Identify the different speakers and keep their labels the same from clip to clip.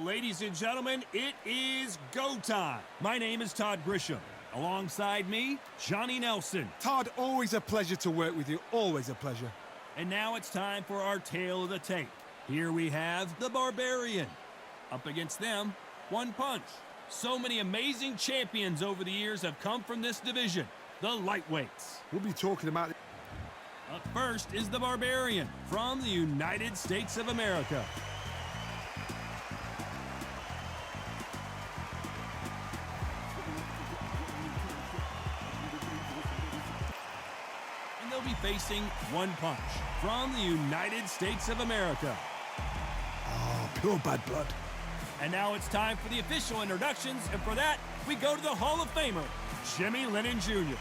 Speaker 1: ladies and gentlemen, it is go time. My name is Todd Grisham. Alongside me, Johnny Nelson.
Speaker 2: Todd, always a pleasure to work with you. Always a pleasure.
Speaker 1: And now it's time for our tale of the tape. Here we have the Barbarian. Up against them, One Punch. So many amazing champions over the years have come from this division, the lightweights.
Speaker 2: We'll be talking about...
Speaker 1: Up first is the Barbarian from the United States of America. And they'll be facing One Punch from the United States of America.
Speaker 2: Oh, pure bad blood.
Speaker 1: And now it's time for the official introductions, and for that, we go to the Hall of Famer, Jimmy Lennon Jr.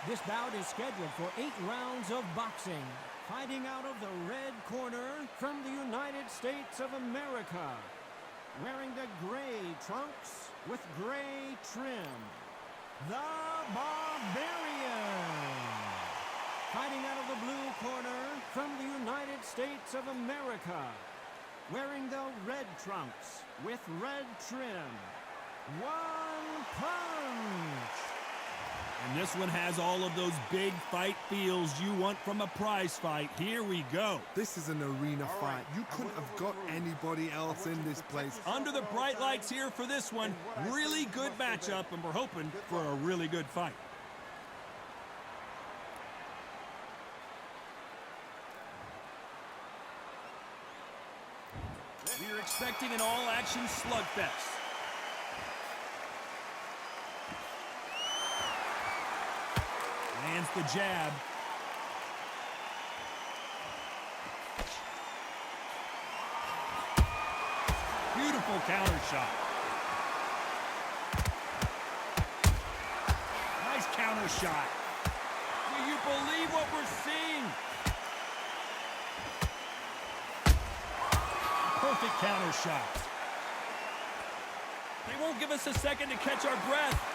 Speaker 3: This bout is scheduled for 8 rounds of boxing. Fighting out of the red corner from the United States of America. Wearing the gray trunks with gray trim. The Barbarian. Fighting out of the blue corner from the United States of America. Wearing the red trunks with red trim. One Punch.
Speaker 1: And this one has all of those big fight feels you want from a prize fight. Here we go.
Speaker 2: This is an arena fight. You couldn't have got anybody else in this place.
Speaker 1: Under the bright lights here for this one. Really good matchup, and we're hoping for a really good fight. We're expecting an all-action slugfest. Lands the jab. Beautiful counter shot. Nice counter shot. Do you believe what we're seeing? Perfect counter shot. They won't give us a second to catch our breath.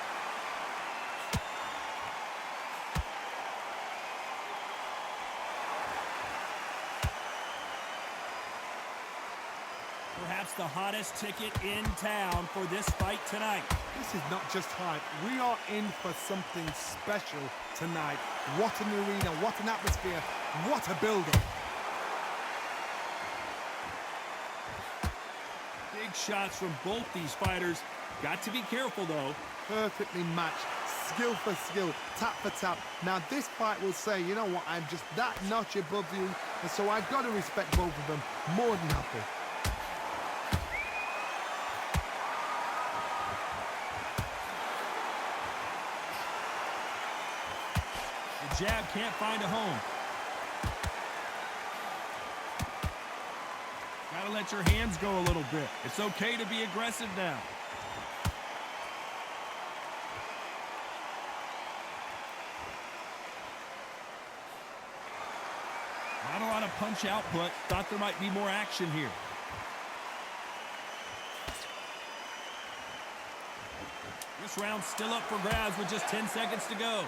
Speaker 1: Perhaps the hottest ticket in town for this fight tonight.
Speaker 2: This is not just hype. We are in for something special tonight. What an arena, what an atmosphere, what a building.
Speaker 1: Big shots from both these fighters. Got to be careful, though.
Speaker 2: Perfectly matched, skill for skill, tap for tap. Now this fight will say, you know what, I'm just that notch above you, and so I've got to respect both of them more than happy.
Speaker 1: The jab can't find a home. Gotta let your hands go a little bit. It's okay to be aggressive now. Not a lot of punch output. Thought there might be more action here. This round's still up for grabs with just 10 seconds to go.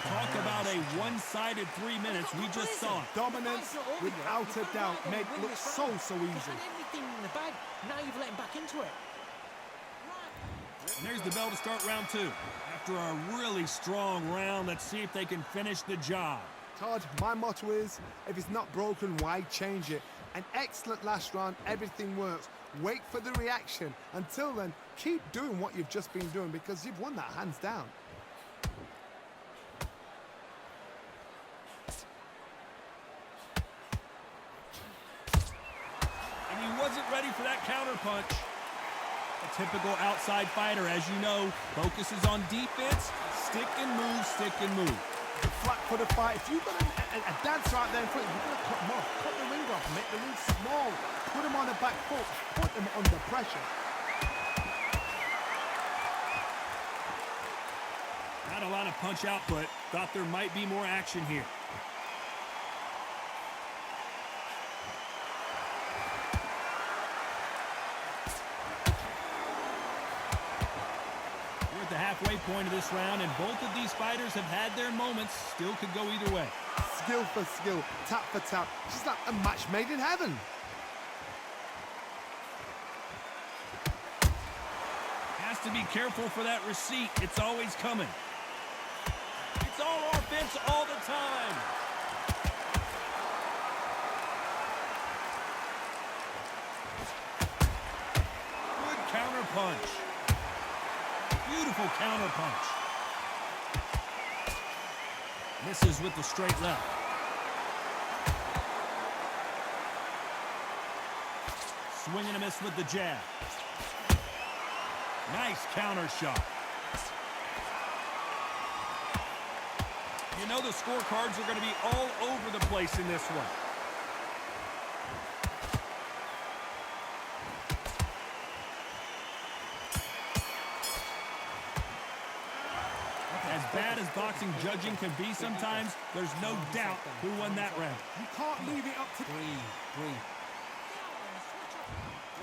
Speaker 1: Talk about a one-sided 3 minutes. We just saw it.
Speaker 2: Dominance, without a doubt, made it look so easy.
Speaker 3: Everything in the bag. Now you've let him back into it.
Speaker 1: And there's the bell to start round 2. After a really strong round, let's see if they can finish the job.
Speaker 2: Todd, my motto is, if it's not broken, why change it? An excellent last round, everything works. Wait for the reaction. Until then, keep doing what you've just been doing because you've won that hands down.
Speaker 1: Wasn't ready for that counter punch. A typical outside fighter, as you know, focuses on defense, stick and move.
Speaker 2: Flat for the fight. If you've got a dancer out there in front, you've got to cut them off. Cut the ring off, make the ring small. Put them on the back foot, put them under pressure.
Speaker 1: Not a lot of punch output. Thought there might be more action here. halfway point of this round, and both of these fighters have had their moments. Still could go either way.
Speaker 2: Skill for skill, tap for tap. She's like a match made in heaven.
Speaker 1: Has to be careful for that receipt. It's always coming. It's all offense all the time. Good counter punch. Beautiful counter punch. Misses with the straight left. Swing and a miss with the jab. Nice counter shot. You know the scorecards are going to be all over the place in this one. As bad as boxing judging can be sometimes, there's no doubt who won that round.
Speaker 2: You can't leave it up to...
Speaker 3: Breathe.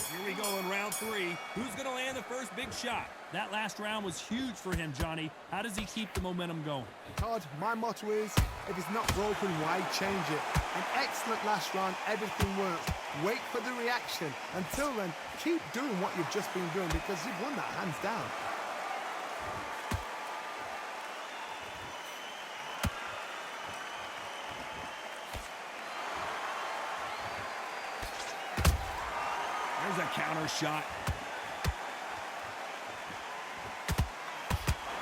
Speaker 1: Here we go in round 3. Who's going to land the first big shot? That last round was huge for him, Johnny. How does he keep the momentum going?
Speaker 2: Todd, my motto is, if it's not broken, why change it? An excellent last round, everything works. Wait for the reaction. Until then, keep doing what you've just been doing because you've won that hands down.
Speaker 1: There's a counter shot.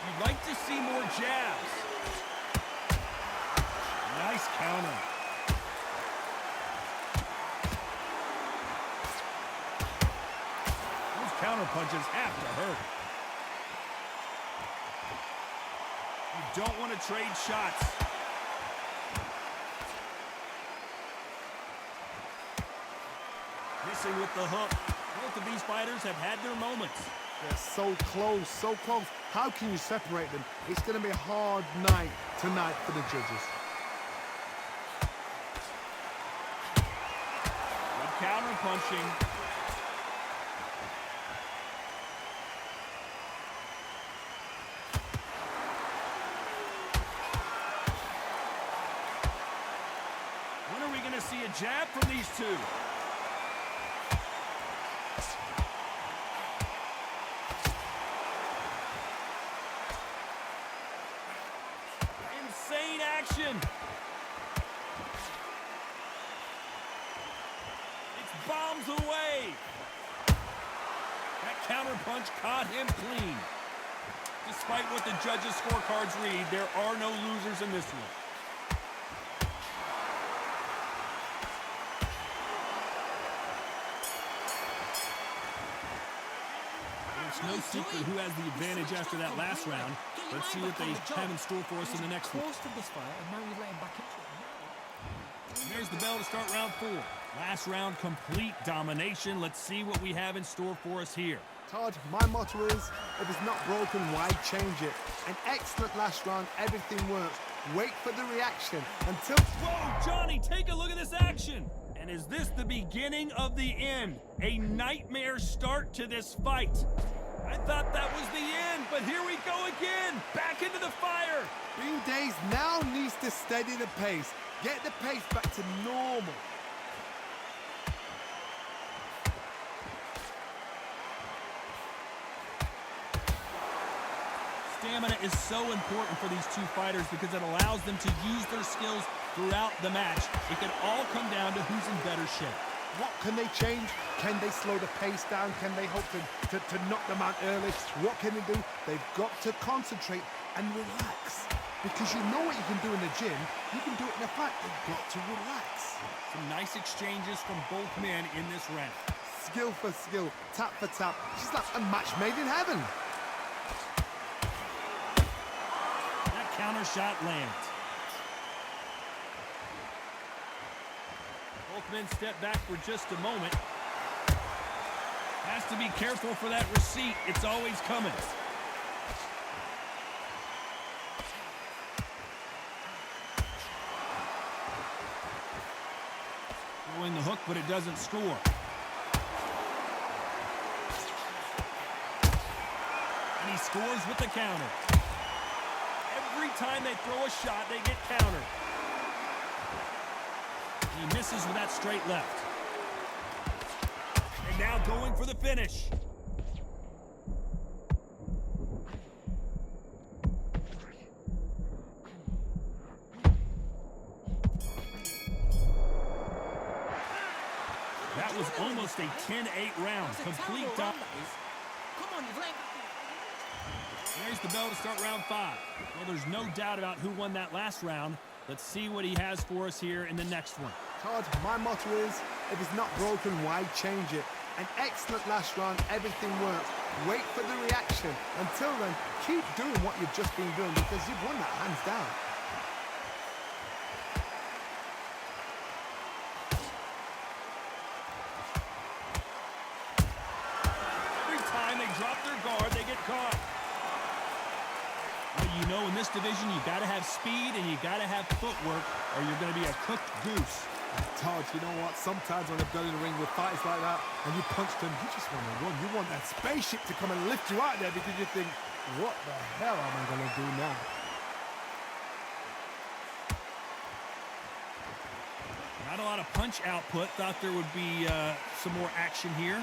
Speaker 1: You'd like to see more jabs. Nice counter. Those counter punches have to hurt. You don't want to trade shots. Missing with the hook. Both of these fighters have had their moments.
Speaker 2: They're so close, so close. How can you separate them? It's going to be a hard night tonight for the judges.
Speaker 1: Good counter punching. When are we going to see a jab from these two? Insane action. It's bombs away. That counter punch caught him clean. Despite what the judges' scorecards read, there are no losers in this one. It's no secret who has the advantage after that last round. Let's see what they have in store for us in the next one.
Speaker 4: Close to this fight, and now you let him back into it.
Speaker 1: And there's the bell to start round 4. Last round, complete domination. Let's see what we have in store for us here.
Speaker 2: Todd, my motto is, if it's not broken, why change it? An excellent last round, everything works. Wait for the reaction until...
Speaker 1: Whoa, Johnny, take a look at this action. And is this the beginning of the end? A nightmare start to this fight. I thought that was the end, but here we go again. Back into the fire.
Speaker 2: Bean Days now needs to steady the pace. Get the pace back to normal.
Speaker 1: Stamina is so important for these two fighters because it allows them to use their skills throughout the match. It can all come down to who's in better shape.
Speaker 2: What can they change? Can they slow the pace down? Can they hope to knock them out early? What can they do? They've got to concentrate and relax. Because you know what you can do in the gym, you can do it in a fight. They've got to relax.
Speaker 1: Some nice exchanges from both men in this round.
Speaker 2: Skill for skill, tap for tap. She's like a match made in heaven.
Speaker 1: That counter shot lands. Both men step back for just a moment. Has to be careful for that receipt. It's always coming. Throwing the hook, but it doesn't score. And he scores with the counter. Every time they throw a shot, they get countered. He misses with that straight left. And now going for the finish. That was almost a 10-8 round.
Speaker 4: That's a
Speaker 1: Complete
Speaker 4: terrible
Speaker 1: dot.
Speaker 4: run, that is. Come on, you've let...
Speaker 1: There's the bell to start round 5. Well, there's no doubt about who won that last round. Let's see what he has for us here in the next one.
Speaker 2: Todd, my motto is, if it's not broken, why change it? An excellent last round, everything works. Wait for the reaction. Until then, keep doing what you've just been doing because you've won that hands down.
Speaker 1: Every time they drop their guard, they get caught. Well, you know, in this division, you got to have speed and you got to have footwork or you're going to be a cooked goose.
Speaker 2: Todd, you know what? Sometimes when I've done in the ring with fighters like that and you punched them, you just want to run. You want that spaceship to come and lift you out there because you think, what the hell am I going to do now?
Speaker 1: Not a lot of punch output. Thought there would be some more action here.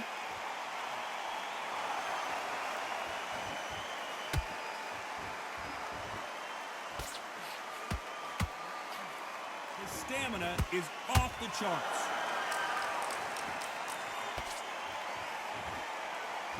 Speaker 1: His stamina is off the charts.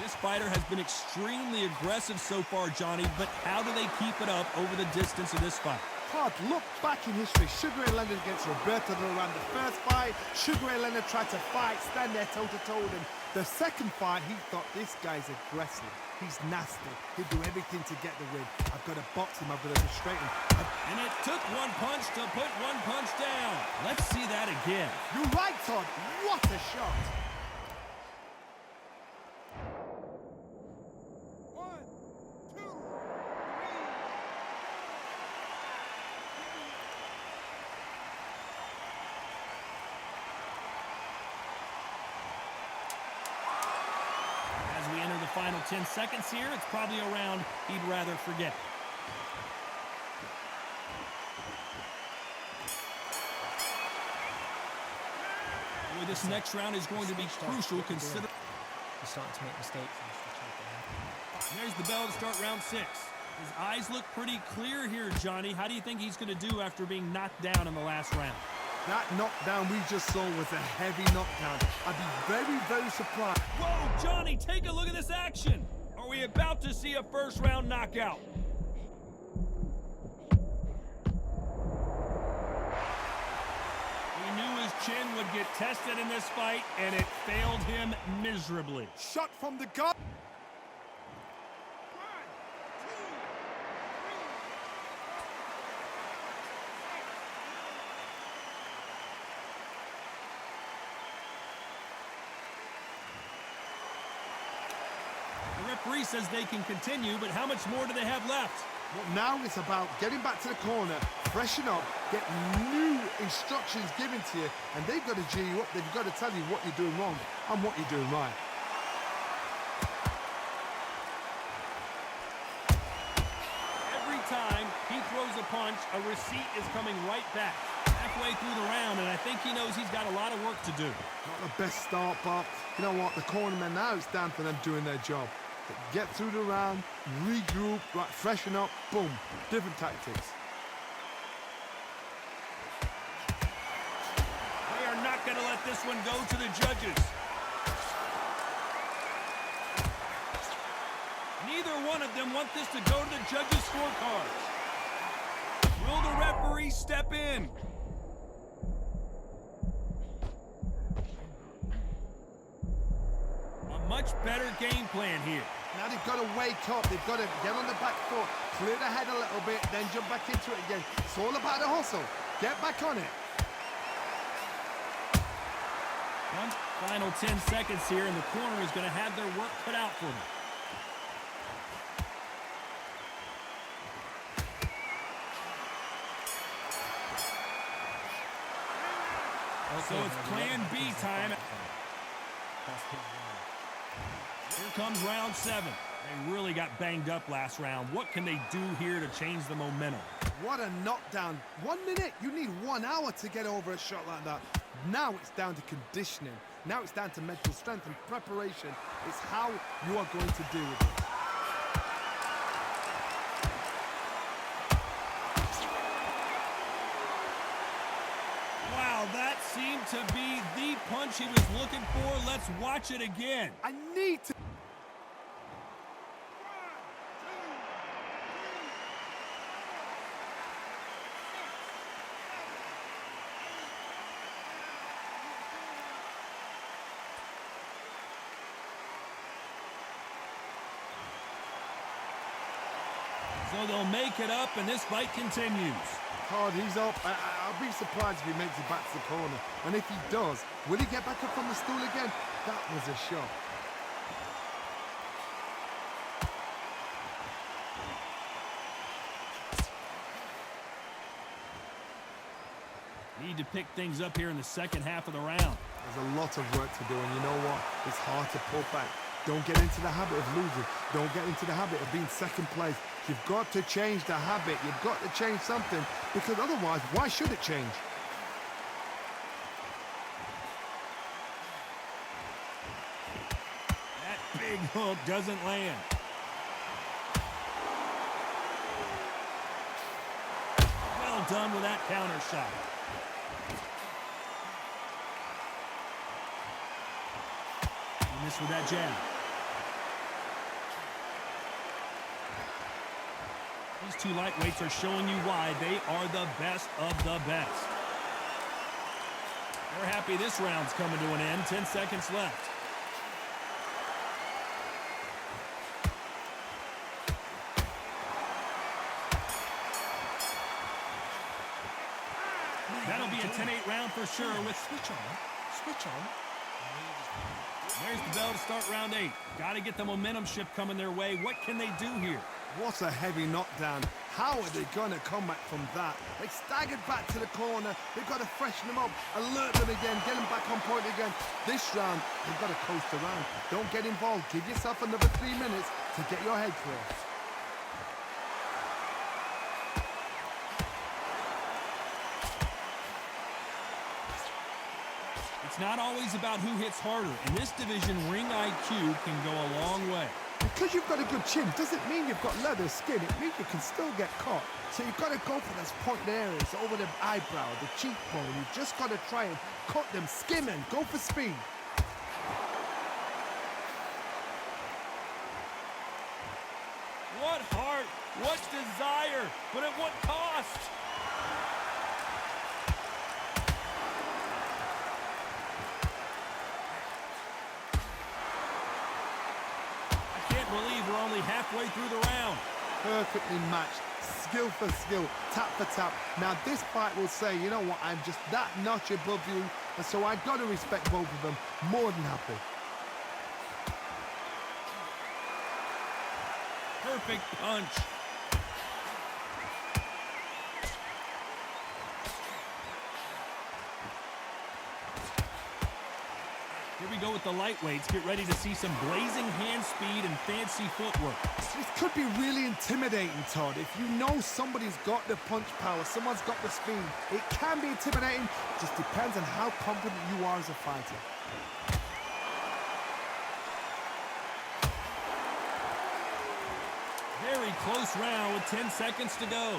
Speaker 1: This fighter has been extremely aggressive so far, Johnny, but how do they keep it up over the distance of this fight?
Speaker 2: Todd, look back in history. Sugar Ray Leonard against Roberto Duran. The first fight, Sugar Ray Leonard tried to fight, stand there toe-to-toe with him. The second fight, he thought, this guy's aggressive. He's nasty. He'll do everything to get the win. I've got to box him. I've got to frustrate him.
Speaker 1: And it took one punch to put one punch down. Let's see that again.
Speaker 2: You're right, Todd. What a shot.
Speaker 1: Final 10 seconds here. It's probably a round he'd rather forget. Boy, this next round is going to be crucial considering
Speaker 4: He's starting to make mistakes.
Speaker 1: there's the bell to start round 6. His eyes look pretty clear here, Johnny. How do you think he's going to do after being knocked down in the last round?
Speaker 2: That knockdown we just saw was a heavy knockdown. I'd be very, very surprised.
Speaker 1: Whoa, Johnny, take a look at this action. Are we about to see a first-round knockout? We knew his chin would get tested in this fight, and it failed him miserably.
Speaker 2: Shot from the guard.
Speaker 1: The referee says they can continue, but how much more do they have left?
Speaker 2: Well, now it's about getting back to the corner, freshen up, get new instructions given to you, and they've got to G you up. They've got to tell you what you're doing wrong and what you're doing right.
Speaker 1: Every time he throws a punch, a receipt is coming right back. Halfway through the round, and I think he knows he's got a lot of work to do.
Speaker 2: Not the best start, but you know what? The cornermen now, it's down for them doing their job. Get through the round, regroup, right, freshen up, boom. Different tactics.
Speaker 1: They are not going to let this one go to the judges. Neither one of them want this to go to the judges' scorecards. Will the referee step in? A much better game plan here.
Speaker 2: Now they've got to wake up. They've got to get on the back foot, clear the head a little bit, then jump back into it again. It's all about the hustle. Get back on it.
Speaker 1: One final 10 seconds here, and the corner is going to have their work cut out for them. So it's plan B time. Here comes round 7. They really got banged up last round. What can they do here to change the momentum?
Speaker 2: What a knockdown. 1 minute, you need 1 hour to get over a shot like that. Now it's down to conditioning. Now it's down to mental strength and preparation. It's how you are going to deal with it.
Speaker 1: Wow, that seemed to be the punch he was looking for. Let's watch it again.
Speaker 2: I need to...
Speaker 1: So they'll make it up, and this fight continues.
Speaker 2: Hard, he's up. I'll be surprised if he makes it back to the corner. And if he does, will he get back up from the stool again? That was a shot.
Speaker 1: Need to pick things up here in the second half of the round.
Speaker 2: There's a lot of work to do, and you know what? It's hard to pull back. Don't get into the habit of losing. Don't get into the habit of being second place. You've got to change the habit. You've got to change something, because otherwise, why should it change?
Speaker 1: That big hook doesn't land. Well done with that counter shot. He missed with that jab. These two lightweights are showing you why they are the best of the best. They're happy this round's coming to an end. 10 seconds left. That'll be a 10-8 round for sure with
Speaker 4: Switch on. Switch on.
Speaker 1: There's the bell to start round 8. Got to get the momentum shift coming their way. What can they do here?
Speaker 2: What a heavy knockdown. How are they going to come back from that? They staggered back to the corner. They've got to freshen them up, alert them again, get them back on point again. This round, they've got to coast around. Don't get involved. Give yourself another 3 minutes to get your head clear.
Speaker 1: It's not always about who hits harder. In this division, ring IQ can go a long way.
Speaker 2: Because you've got a good chin doesn't mean you've got leather skin. It means you can still get caught. So you've got to go for those point areas over the eyebrow, the cheekbone. You've just got to try and cut them, skim and go for speed.
Speaker 1: What heart, what desire, but at what cost? Believe we're only halfway through the round.
Speaker 2: Perfectly matched, skill for skill, tap for tap. Now this fight will say, you know what, I'm just that notch above you, and so I've got to respect both of them. More than happy.
Speaker 1: Perfect punch. Here we go with the lightweights. Get ready to see some blazing hand speed and fancy footwork.
Speaker 2: This could be really intimidating, Todd. If you know somebody's got the punch power, someone's got the speed, it can be intimidating. It just depends on how confident you are as a fighter.
Speaker 1: Very close round with 10 seconds to go.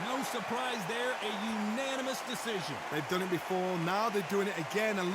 Speaker 1: No surprise there, a unanimous decision.
Speaker 2: They've done it before, now they're doing it again, and look